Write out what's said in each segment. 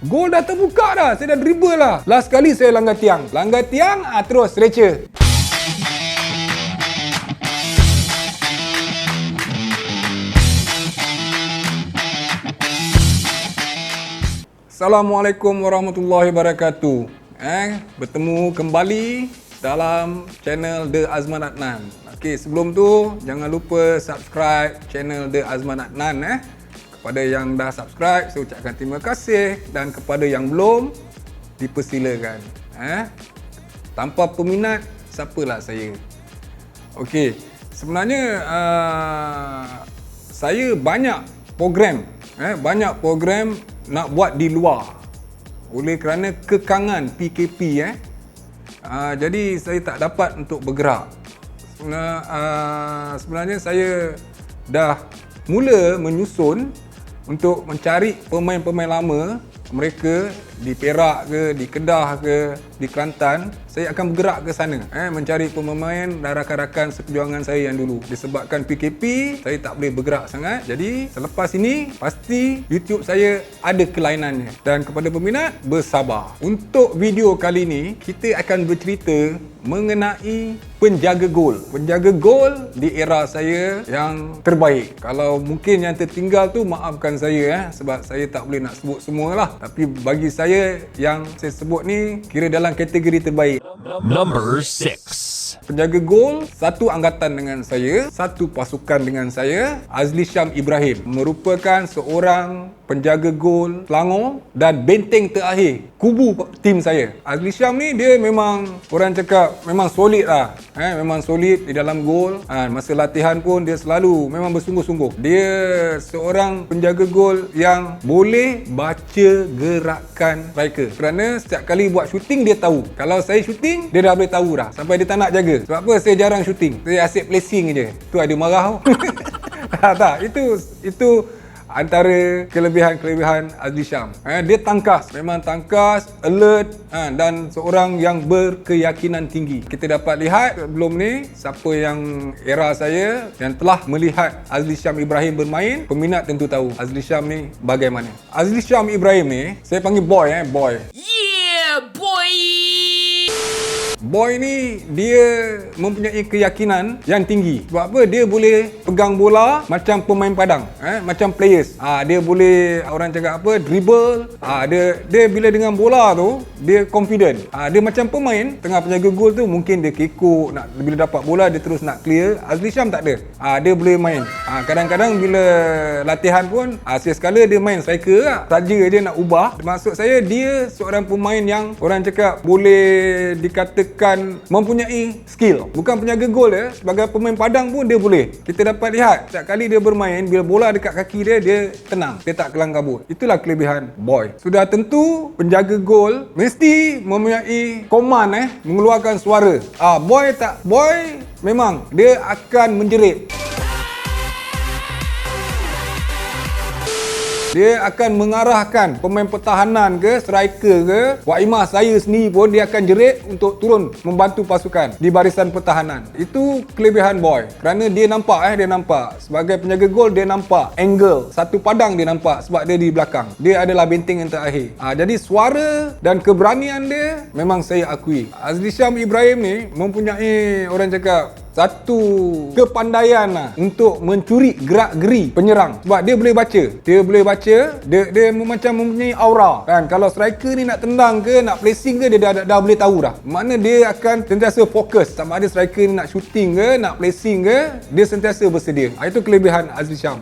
Gol dah terbuka dah. Saya dah dribble lah. Last kali saya langgar tiang. Langgar tiang, terus stretcher. Assalamualaikum warahmatullahi wabarakatuh. Bertemu kembali dalam channel The Azman Adnan. Okey, sebelum tu jangan lupa subscribe channel The Azman Adnan. Kepada yang dah subscribe, saya ucapkan terima kasih, dan kepada yang belum, dipersilakan. Tanpa peminat, siapalah saya? Okey, sebenarnya saya banyak program nak buat di luar oleh kerana kekangan PKP. Jadi saya tak dapat untuk bergerak. Sebenarnya saya dah mula menyusun untuk mencari pemain-pemain lama, mereka di Perak ke, di Kedah ke, di Kelantan. Saya akan bergerak ke sana, mencari pemain dan rakan-rakan seperjuangan saya yang dulu. Disebabkan PKP, saya tak boleh bergerak sangat. Jadi selepas ini pasti YouTube saya ada kelainannya. Dan kepada peminat, bersabar. Untuk video kali ini, kita akan bercerita mengenai penjaga gol. Penjaga gol di era saya yang terbaik. Kalau mungkin yang tertinggal tu, maafkan saya sebab saya tak boleh nak sebut semua lah. Tapi bagi saya, yang saya sebut ni kira dalam kategori terbaik. Number 6. Penjaga gol, satu angkatan dengan saya, satu pasukan dengan saya, Azli Syam Ibrahim. Merupakan seorang penjaga gol Selangor dan benteng terakhir kubu tim saya. Azli Syam ni dia memang, orang cakap memang solid lah. Memang solid di dalam gol. Masa latihan pun dia selalu memang bersungguh-sungguh. Dia seorang penjaga gol yang boleh baca gerakan striker. Kerana setiap kali buat shooting dia tahu. Kalau saya shooting, dia dah boleh tahu dah. Sampai dia tak nak jaga. Sebab apa? Saya jarang shooting. Saya asyik placing je. Tu ada marah tu. Tak, itu antara kelebihan Azli Syam. Dia tangkas, memang tangkas, alert, dan seorang yang berkeyakinan tinggi. Kita dapat lihat sebelum ni, siapa yang era saya yang telah melihat Azli Syam Ibrahim bermain, peminat tentu tahu Azli Syam ni bagaimana. Azli Syam Ibrahim ni, saya panggil boy. Yeah, boy! Boy ni dia mempunyai keyakinan yang tinggi. Sebab apa? Dia boleh pegang bola macam pemain padang, macam players. Dia boleh, orang cakap apa, dribble. Dia bila dengan bola tu, dia confident. Dia macam pemain tengah penjaga gol tu, mungkin dia kekok, nak bila dapat bola dia terus nak clear. Azli Syam tak ada. Dia boleh main. Kadang-kadang bila latihan pun, sekali dia main striker lah. Saja je nak ubah. Maksud saya, dia seorang pemain yang orang cakap boleh dikatakan mempunyai skill. Bukan penjaga gol dia, sebagai pemain padang pun dia boleh. Kita dapat lihat setiap kali dia bermain, bila bola dekat kaki dia, dia tenang, dia tak kelang kabut. Itulah kelebihan boy. Sudah tentu penjaga gol mesti mempunyai command, mengeluarkan suara. Boy memang dia akan menjerit. Dia akan mengarahkan pemain pertahanan ke, striker ke, Waimah saya sendiri pun dia akan jerit untuk turun membantu pasukan di barisan pertahanan. Itu kelebihan boy. Kerana dia nampak sebagai penjaga gol, dia nampak angle, satu padang dia nampak sebab dia di belakang. Dia adalah benteng yang terakhir. Jadi suara dan keberanian dia memang saya akui. Azli Syam Ibrahim ni mempunyai, orang cakap, satu kepandaian untuk mencuri gerak-geri penyerang. Sebab dia boleh baca. Dia macam mempunyai aura. Kan? Kalau striker ni nak tendang ke, nak placing ke, dia dah boleh tahu dah. Mana dia akan sentiasa fokus. Sama ada striker ni nak shooting ke, nak placing ke, dia sentiasa bersedia. Itu kelebihan Azli Syam.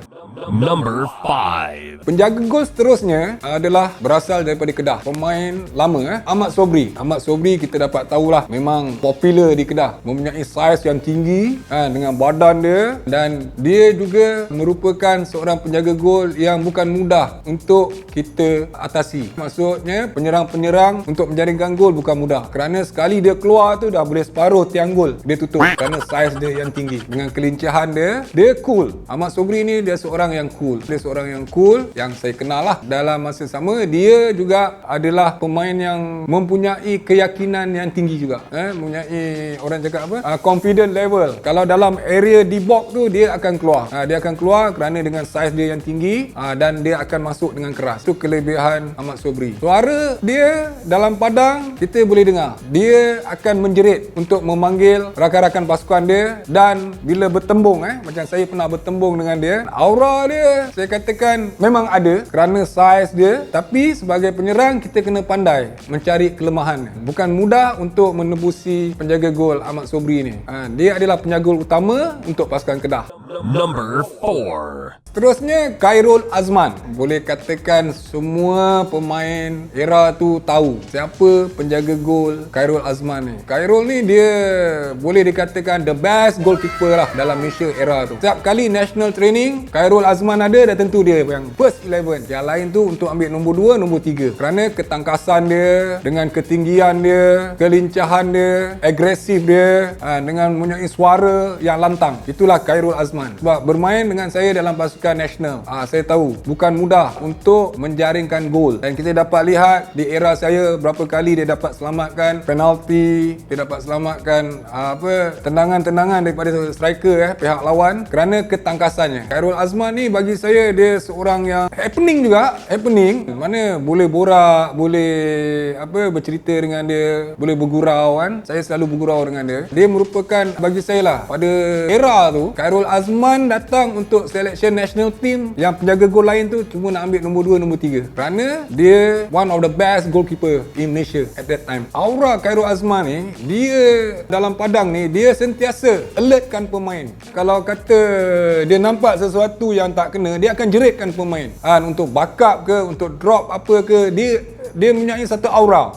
Number 5. Penjaga gol seterusnya adalah berasal daripada Kedah. Pemain lama, Ahmad Sobri. Ahmad Sobri kita dapat tahulah memang popular di Kedah. Mempunyai saiz yang tinggi, dengan badan dia, dan dia juga merupakan seorang penjaga gol yang bukan mudah untuk kita atasi. Maksudnya penyerang-penyerang untuk menjaringkan gol bukan mudah. Kerana sekali dia keluar tu dah boleh separuh tiang gol dia tutup. Kerana saiz dia yang tinggi. Dengan kelincahan dia cool. Ahmad Sobri ni dia seorang seorang yang cool. Dia seorang yang cool yang saya kenal lah. Dalam masa sama, dia juga adalah pemain yang mempunyai keyakinan yang tinggi juga. Mempunyai, orang cakap apa? Confident level. Kalau dalam area di box tu, dia akan keluar. Dia akan keluar kerana dengan saiz dia yang tinggi dan dia akan masuk dengan keras. Itu kelebihan Ahmad Sobri. Suara dia dalam padang kita boleh dengar. Dia akan menjerit untuk memanggil rakan-rakan pasukan dia, dan bila bertembung macam saya pernah bertembung dengan dia, aura dia saya katakan memang ada kerana saiz dia, tapi sebagai penyerang kita kena pandai mencari kelemahan. Bukan mudah untuk menembusi penjaga gol Ahmad Sobri ni. Dia adalah penjaga gol utama untuk pasukan Kedah. Number 4. Terusnya Khairul Azman. Boleh katakan semua pemain era tu tahu siapa penjaga gol Khairul Azman ni. Khairul ni dia boleh dikatakan the best goalkeeper lah dalam Malaysia era tu. Setiap kali national training, Khairul Azman ada, dah tentu dia yang first 11. Yang lain tu untuk ambil nombor 2, nombor 3. Kerana ketangkasan dia, dengan ketinggian dia, kelincahan dia, agresif dia, dengan mempunyai suara yang lantang. Itulah Khairul Azman. Sebab bermain dengan saya dalam pasukan nasional, saya tahu bukan mudah untuk menjaringkan gol, dan kita dapat lihat di era saya berapa kali dia dapat selamatkan penalti, dia dapat selamatkan tendangan-tendangan daripada striker pihak lawan kerana ketangkasannya. Khairul Azman ni bagi saya dia seorang yang happening juga, mana boleh borak, boleh bercerita dengan dia, boleh bergurau kan. Saya selalu bergurau dengan dia. Dia merupakan bagi saya lah, pada era tu Khairul Azman datang untuk selection national team yang penjaga gol lain tu cuma nak ambil nombor 2, nombor 3 kerana dia one of the best goalkeeper in Malaysia at that time. Aura Khairul Azman ni, dia dalam padang ni dia sentiasa alertkan pemain. Kalau kata dia nampak sesuatu yang tak kena, dia akan jeritkan pemain untuk backup ke, untuk drop apa ke. Dia mempunyai satu aura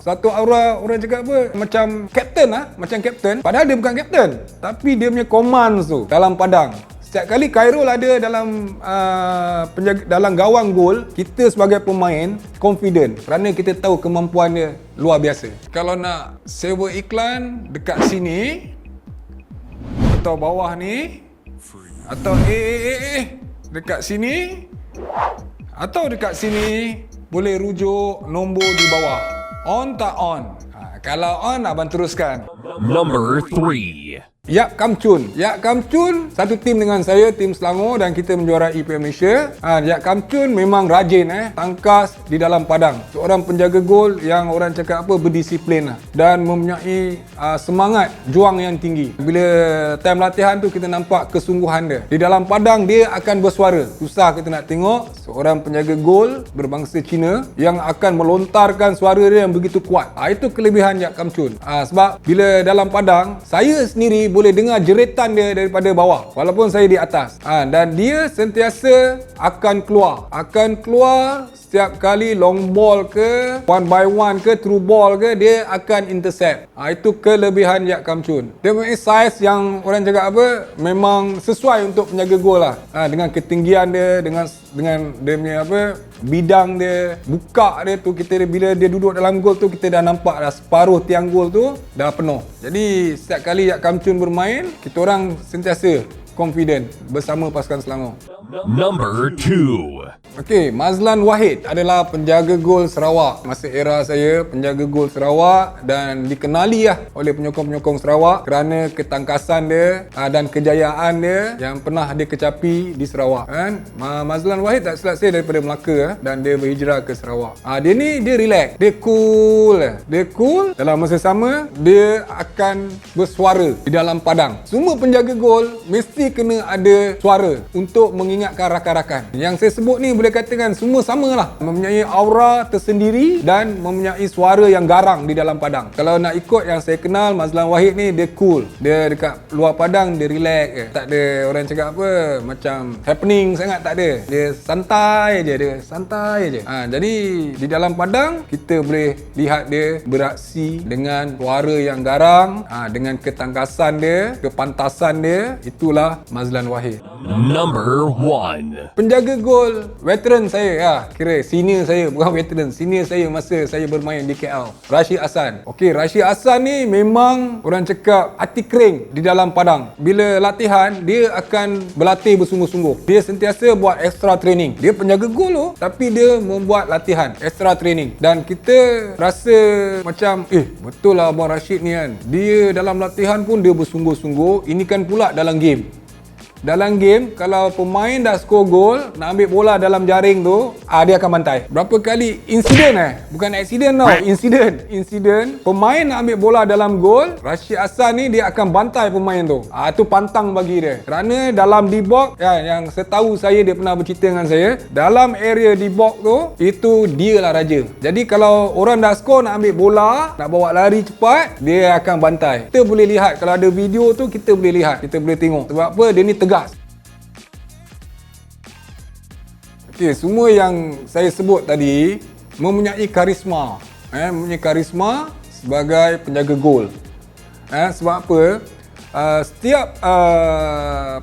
orang cakap apa, macam kapten macam kapten, padahal dia bukan kapten, tapi dia punya command tu dalam padang. Setiap kali Khairul ada dalam gawang gol, kita sebagai pemain confident kerana kita tahu kemampuan dia luar biasa. Kalau nak sewa iklan dekat sini atau bawah ni, atau dekat sini atau dekat sini, boleh rujuk nombor di bawah. On tak on? Kalau on, abang teruskan. Number 3. Yap Kamchun. Yap Kamchun satu tim dengan saya, tim Selangor, dan kita menjuarai IPL Malaysia. Yap Kamchun memang rajin tangkas di dalam padang. Seorang penjaga gol yang orang cakap apa, berdisiplin dan mempunyai semangat juang yang tinggi. Bila time latihan tu kita nampak kesungguhan dia. Di dalam padang dia akan bersuara. Susah kita nak tengok seorang penjaga gol berbangsa Cina yang akan melontarkan suara dia yang begitu kuat. Itu kelebihan Yap Kamchun. Sebab bila dalam padang, saya sendiri boleh dengar jeritan dia daripada bawah walaupun saya di atas. Dan dia sentiasa akan keluar setiap kali long ball ke, one by one ke, through ball ke, dia akan intercept. Itu kelebihan Yap Kamchun. Dia mempunyai saiz yang orang cakap apa, memang sesuai untuk penjaga gol lah. Dengan ketinggian dia, dengan dia punya bidang dia, buka dia tu, bila dia duduk dalam gol tu, kita dah nampak dah separuh tiang gol tu dah penuh. Jadi setiap kali Yap Kamchun bermain, kita orang sentiasa confident bersama pasukan Selangor. Number 2. Okey, Mazlan Wahid adalah penjaga gol Sarawak. Masa era saya, penjaga gol Sarawak, dan dikenali oleh penyokong-penyokong Sarawak kerana ketangkasan dia dan kejayaan dia yang pernah dia kecapi di Sarawak. Mazlan Wahid tak silap saya daripada Melaka dan dia berhijrah ke Sarawak. Dia relax, dia cool. Dalam masa sama, dia akan bersuara di dalam padang. Semua penjaga gol mesti kena ada suara untuk mengingatkan rakan-rakan. Yang saya sebut ni boleh katakan semua samalah, mempunyai aura tersendiri dan mempunyai suara yang garang di dalam padang. Kalau nak ikut yang saya kenal, Mazlan Wahid ni dia cool. Dia dekat luar padang dia relax je. Tak ada orang cakap apa macam happening sangat, tak ada. Dia santai je. Jadi di dalam padang kita boleh lihat dia beraksi dengan suara yang garang, dengan ketangkasan dia, kepantasan dia. Itulah Mazlan Wahid. Number 1. 1. Penjaga gol veteran saya lah. Kira senior saya, bukan veteran, senior saya masa saya bermain di KL, Rashid Hassan. Okey, Rashid Hassan ni memang orang cakap hati kering di dalam padang. Bila latihan, dia akan berlatih bersungguh-sungguh. Dia sentiasa buat extra training. Dia penjaga gol tu, tapi dia membuat latihan extra training. Dan kita rasa macam betul lah Abang Rashid ni kan. Dia dalam latihan pun dia bersungguh-sungguh. Ini kan pula dalam game. Dalam game, kalau pemain dah skor gol, nak ambil bola dalam jaring tu, dia akan bantai. Berapa kali insiden bukan accident tau, insiden pemain nak ambil bola dalam gol, Rashid Hassan ni dia akan bantai pemain tu. Tu pantang bagi dia. Kerana dalam D-box, yang setahu saya, dia pernah bercerita dengan saya, dalam area D-box tu, itu dia lah raja. Jadi kalau orang dah skor nak ambil bola, nak bawa lari cepat, dia akan bantai. Kita boleh lihat, kalau ada video tu kita boleh lihat, kita boleh tengok. Sebab apa? Dia ni tegas. Okey, semua yang saya sebut tadi mempunyai karisma. Mempunyai karisma sebagai penjaga gol. Sebab apa? Setiap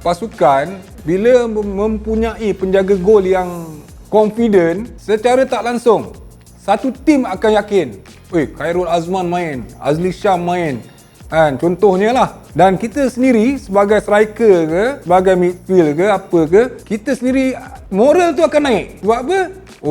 pasukan bila mempunyai penjaga gol yang confident, secara tak langsung satu tim akan yakin, Khairul Azman main, Azli Sham main. Contohnya lah. Dan kita sendiri sebagai striker ke, sebagai midfield ke, apa ke, kita sendiri moral tu akan naik. Sebab apa?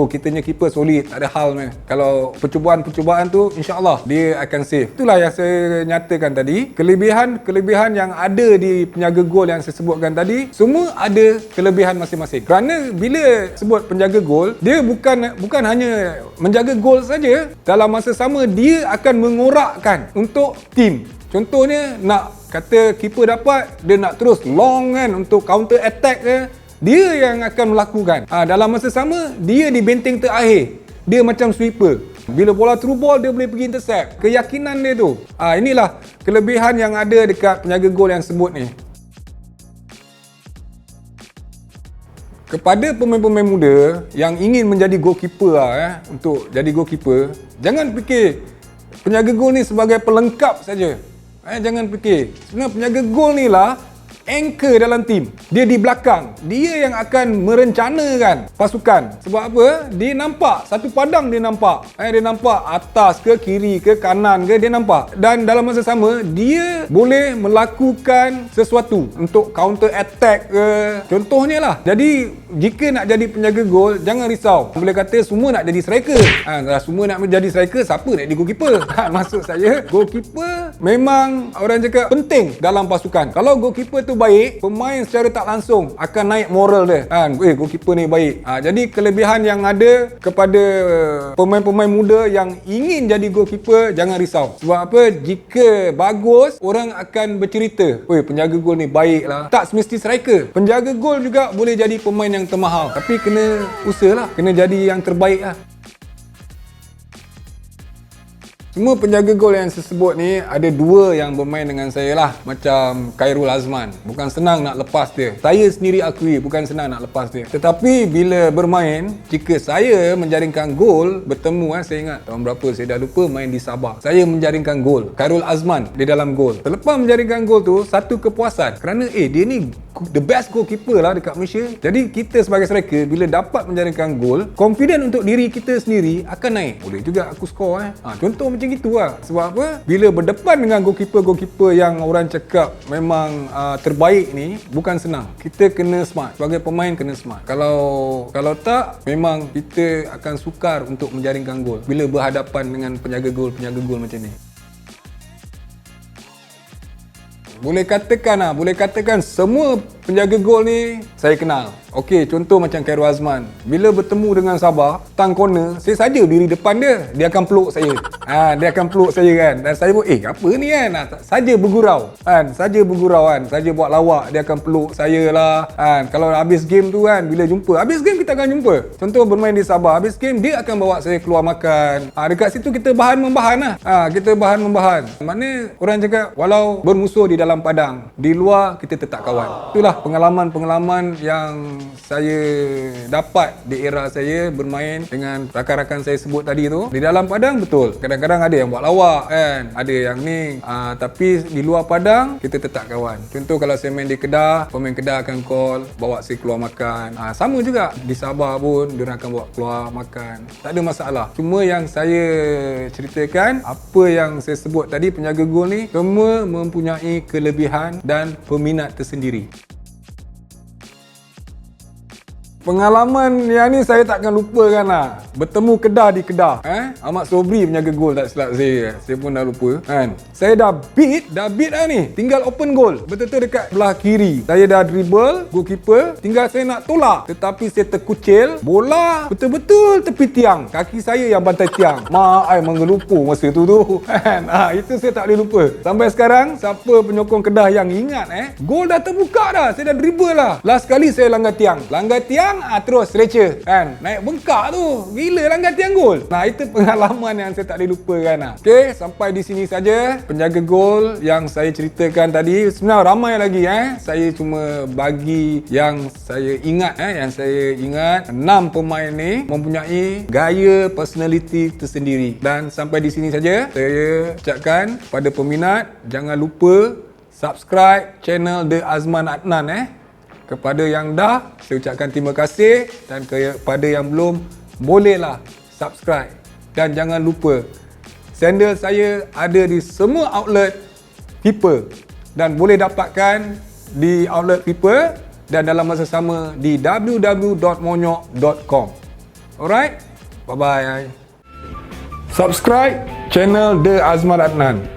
Kitanya keeper solid, tak ada hal man. Kalau percubaan-percubaan tu, insyaAllah dia akan save. Itulah yang saya nyatakan tadi. Kelebihan yang ada di penjaga gol yang saya sebutkan tadi, semua ada kelebihan masing-masing. Kerana bila sebut penjaga gol, dia bukan hanya menjaga gol saja. Dalam masa sama, dia akan mengorakkan untuk tim. Contohnya, nak kata keeper dapat, dia nak terus long kan untuk counter attack ke, dia yang akan melakukan. Dalam masa sama, dia di benteng terakhir. Dia macam sweeper. Bila bola through ball, dia boleh pergi intercept. Keyakinan dia tu. Inilah kelebihan yang ada dekat penjaga gol yang sebut ni. Kepada pemain-pemain muda yang ingin menjadi goalkeeper untuk jadi goalkeeper, jangan fikir penjaga gol ni sebagai pelengkap saja. Jangan fikir. Sebenarnya penjaga gol ni lah anchor dalam tim. Dia di belakang. Dia yang akan merencanakan pasukan. Sebab apa? Dia nampak. Satu padang dia nampak. Dia nampak atas ke, kiri ke, kanan ke, dia nampak. Dan dalam masa sama, dia boleh melakukan sesuatu untuk counter attack ke. Contohnya lah. Jadi, jika nak jadi penjaga gol, jangan risau. Boleh kata semua nak jadi striker. Semua nak jadi striker, siapa nak jadi goalkeeper? Maksud saya, goalkeeper memang orang cakap penting dalam pasukan. Kalau goalkeeper tu baik, pemain secara tak langsung akan naik moral dia. Goalkeeper ni baik. Jadi kelebihan yang ada kepada pemain-pemain muda yang ingin jadi goalkeeper, jangan risau. Sebab apa? Jika bagus, orang akan bercerita, penjaga gol ni baik lah. Tak semesti striker. Penjaga gol juga boleh jadi pemain yang termahal. Tapi kena usaha lah. Kena jadi yang terbaik lah. Semua penjaga gol yang saya sebut ni, ada dua yang bermain dengan saya lah. Macam Khairul Azman. Bukan senang nak lepas dia. Saya sendiri akui bukan senang nak lepas dia. Tetapi bila bermain, jika saya menjaringkan gol, bertemu saya ingat tahun berapa saya dah lupa, main di Sabah. Saya menjaringkan gol. Khairul Azman di dalam gol. Selepas menjaringkan gol tu, satu kepuasan. Kerana dia ni the best goalkeeper lah dekat Malaysia. Jadi kita sebagai striker, bila dapat menjaringkan gol, confident untuk diri kita sendiri akan naik. Boleh juga aku skor Contoh macam gitu lah. Sebab apa? Bila berdepan dengan goalkeeper yang orang cakap memang terbaik ni, bukan senang. Kita kena smart. Sebagai pemain kena smart. Kalau tak, memang kita akan sukar untuk menjaringkan gol bila berhadapan dengan penjaga gol macam ni. Boleh katakan semua penjaga gol ni saya kenal. Okey, contoh macam Khairul Azman. Bila bertemu dengan Sabah, tang corner, saya saja diri depan dia akan peluk saya. Dia akan peluk saya kan. Dan saya pun, apa ni kan? Saja bergurau. Saja buat lawak, dia akan peluk saya lah. Kalau habis game tu kan, bila jumpa, habis game kita akan jumpa. Contoh bermain di Sabah, habis game dia akan bawa saya keluar makan. Dekat situ kita bahan-membahan lah. Kita bahan-membahan. Maknanya orang cakap, walau bermusuh di dalam padang, di luar kita tetap kawan. Itulah itulah pengalaman-pengalaman yang saya dapat di era saya bermain dengan rakan-rakan saya sebut tadi tu. Di dalam padang betul, kadang-kadang ada yang buat lawak kan, ada yang ni, tapi di luar padang kita tetap kawan. Contoh kalau saya main di Kedah, pemain Kedah akan call bawa saya keluar makan. Sama juga di Sabah pun dia akan bawa keluar makan. Tak ada masalah. Cuma yang saya ceritakan, apa yang saya sebut tadi, penjaga gol ni semua mempunyai kelebihan dan peminat tersendiri. Pengalaman yang ni saya takkan lupakan lah. Bertemu Kedah di Kedah. Ahmad Sobri penjaga gol tak silap saya. Saya pun dah lupa kan. Saya dah beat dah ni. Tinggal open goal. Betul-betul dekat belah kiri. Saya dah dribble, goalkeeper. Tinggal saya nak tolak. Tetapi saya terkucil. Bola betul-betul tepi tiang. Kaki saya yang bantai tiang. Mak ai mengelupu masa tu kan. Itu saya tak boleh lupa. Sampai sekarang, siapa penyokong Kedah yang ingat gol dah terbuka dah. Saya dah dribble lah. Last kali saya langgar tiang. Langgar tiang terus stretcher kan, naik bengkak tu, gila langgar tiang gol. Itu pengalaman yang saya tak boleh lupakan lah. Okey, sampai di sini saja penjaga gol yang saya ceritakan tadi. Sebenarnya ramai lagi saya cuma bagi yang saya ingat yang saya ingat. 6 pemain ni mempunyai gaya personality tersendiri. Dan sampai di sini saja saya ucapkan pada peminat, jangan lupa subscribe channel The Azman Adnan. Kepada yang dah, saya ucapkan terima kasih, dan kepada yang belum, bolehlah subscribe. Dan jangan lupa, sandal saya ada di semua outlet Pipa dan boleh dapatkan di outlet Pipa dan dalam masa sama di www.monyok.com. Alright, bye bye. Subscribe channel The Azman Adnan.